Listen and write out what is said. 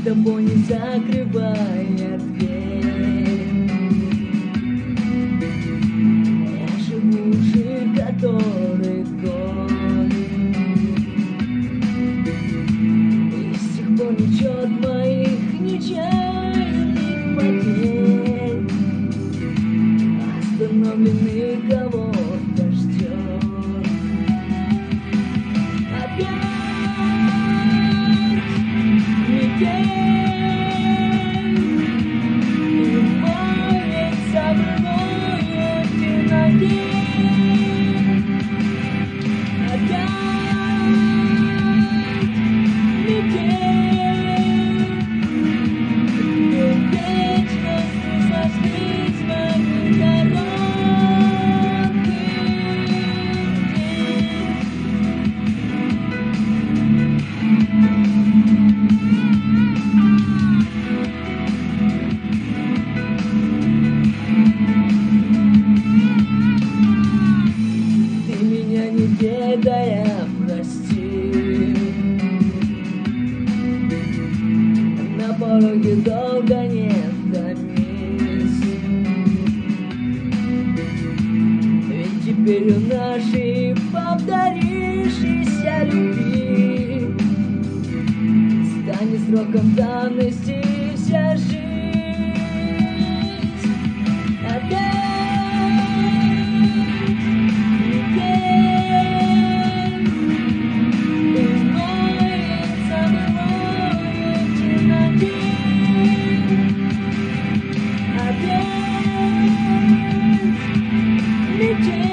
тобой не закрывая дверь. Я живу уже который год, и с тех пор ничего моих нечаянных потерь. Остановленный кого-то ждет. Опять метель, и моется мною в темноте. Опять метель, и вечность сошли с моих дорог. Ты меня не ведая прости, на пороге долго не томись, ведь теперь у нашей повторившейся любви станет сроком давности вся жизнь. Опять метель,